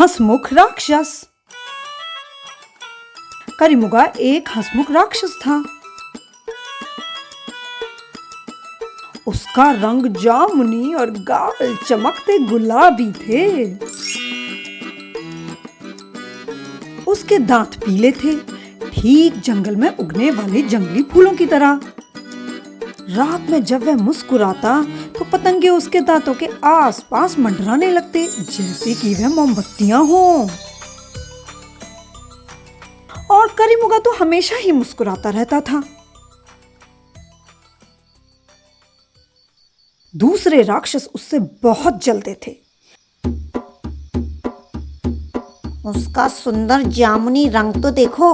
हंसमुख राक्षस। करिमुगा एक हंसमुख राक्षस था। उसका रंग जामुनी और गाल चमकते गुलाबी थे। उसके दांत पीले थे, ठीक जंगल में उगने वाले जंगली फूलों की तरह। रात में जब वह मुस्कुराता तो पतंगे उसके दांतों के आसपास मंडराने लगते, जैसे कि वह मोमबत्तियां हों। और करिमुगा तो हमेशा ही मुस्कुराता रहता था। दूसरे राक्षस उससे बहुत जलते थे। उसका सुंदर जामुनी रंग तो देखो,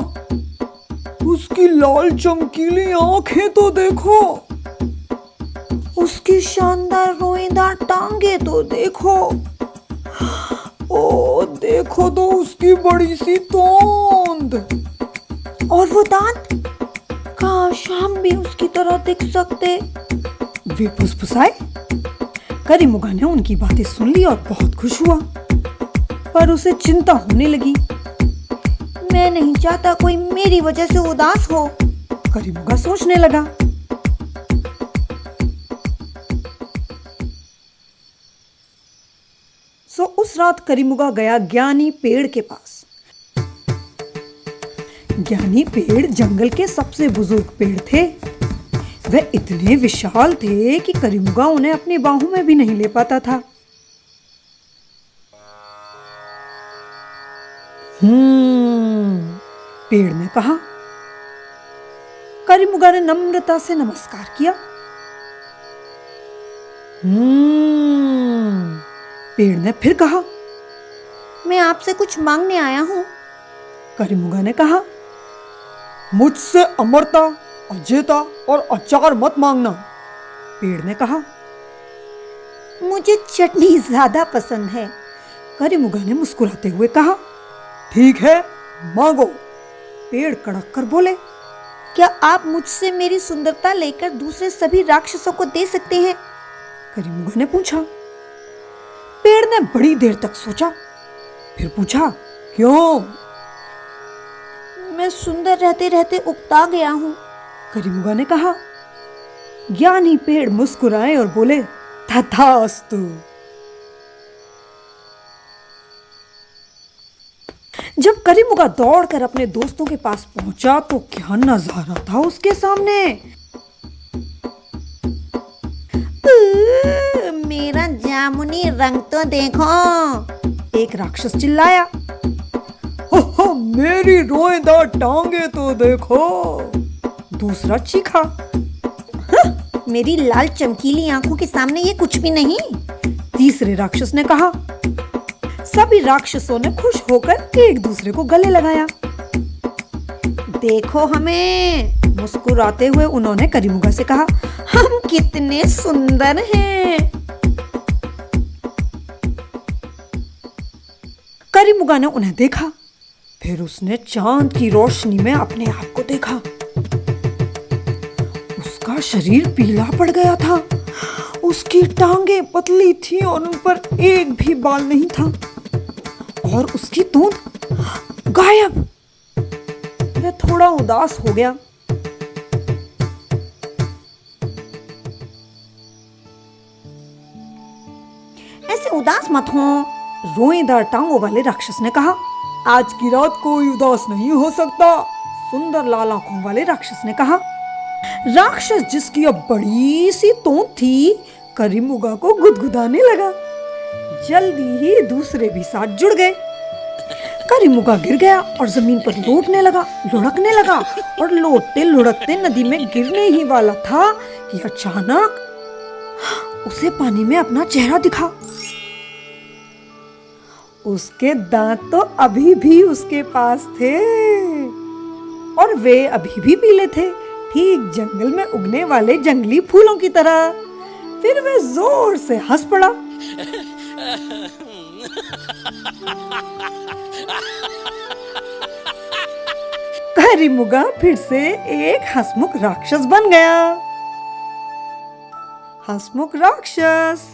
उसकी लाल चमकीली आंखें तो देखो, उसकी शानदार रोएदार टांगे तो देखो, ओ देखो तो उसकी बड़ी सी तोंद, और वो दांत, काश हम भी उसकी तरह दिख सकते। वे फुसफुसाए। करिमुगा ने उनकी बातें सुन ली और बहुत खुश हुआ, पर उसे चिंता होने लगी। मैं नहीं चाहता कोई मेरी वजह से उदास हो, करिमुगा सोचने लगा। सो उस रात करिमुगा गया ज्ञानी पेड़ के पास। ज्ञानी पेड़ जंगल के सबसे बुजुर्ग पेड़ थे। वह इतने विशाल थे कि करिमुगा उन्हें अपनी बाहों में भी नहीं ले पाता था। पेड़ ने कहा। करिमुगा ने नम्रता से नमस्कार किया। पेड़ ने फिर कहा, मैं आपसे कुछ मांगने आया हूँ। करिमुगा ने कहा, मुझसे अमरता, अजेयता और अचार मत मांगना। पेड़ ने कहा, मुझे चटनी ज्यादा पसंद है। करिमुगा ने मुस्कुराते हुए कहा, ठीक है, मांगो। पेड़ कड़क कर बोले, क्या आप मुझसे मेरी सुंदरता लेकर दूसरे सभी राक्षसों को दे सकते हैं? करिमुगा ने पूछा। पेड़ ने बड़ी देर तक सोचा, फिर पूछा, क्यों? मैं सुंदर रहते रहते उकता गया हूँ। करिमुगा ने कहा। ज्ञानी पेड़ मुस्कुराए और बोले, तथास्तु। जब करिमुगा दौड़कर अपने दोस्तों के पास पहुंचा तो क्या नजारा था उसके सामने। मेरा जामुनी रंग तो देखो, एक राक्षस चिल्लाया। हो, मेरी रोएदार टांगे तो देखो, दूसरा चीखा। मेरी लाल चमकीली आंखों के सामने ये कुछ भी नहीं, तीसरे राक्षस ने कहा। सभी राक्षसों ने खुश होकर एक दूसरे को गले लगाया। देखो हमें, मुस्कुराते हुए उन्होंने करिमुगा से कहा, हम कितने सुंदर हैं। करिमुगा ने उन्हें देखा, फिर उसने चांद की रोशनी में अपने आप को देखा। उसका शरीर पीला पड़ गया था, उसकी टांगे पतली थी और उन पर एक भी बाल नहीं था, और उसकी तूंद गायब। वह थोड़ा उदास हो गया। ऐसे उदास मत हो, रोएदार टांगों वाले राक्षस ने कहा। आज की रात कोई उदास नहीं हो सकता, सुंदर लाल आंखों वाले राक्षस ने कहा। राक्षस जिसकी अब बड़ी सी तोंद थी, करिमुगा को गुदगुदाने लगा। जल्दी ही दूसरे भी साथ जुड़ गए। करिमुगा गिर गया और जमीन पर लौटने लगा, लुढ़कने लगा, और लौटते लुढ़कते नदी में गिरने ही वाला था कि अचानक उसे पानी में अपना चेहरा दिखा। उसके दांत तो अभी भी उसके पास थे और वे अभी भी पीले थे, ठीक जंगल में उगने वाले जंगली फूलों की तरह। फिर वह जोर से हंस पड़ा। करिमुगा फिर से एक हंसमुख राक्षस बन गया। हंसमुख राक्षस।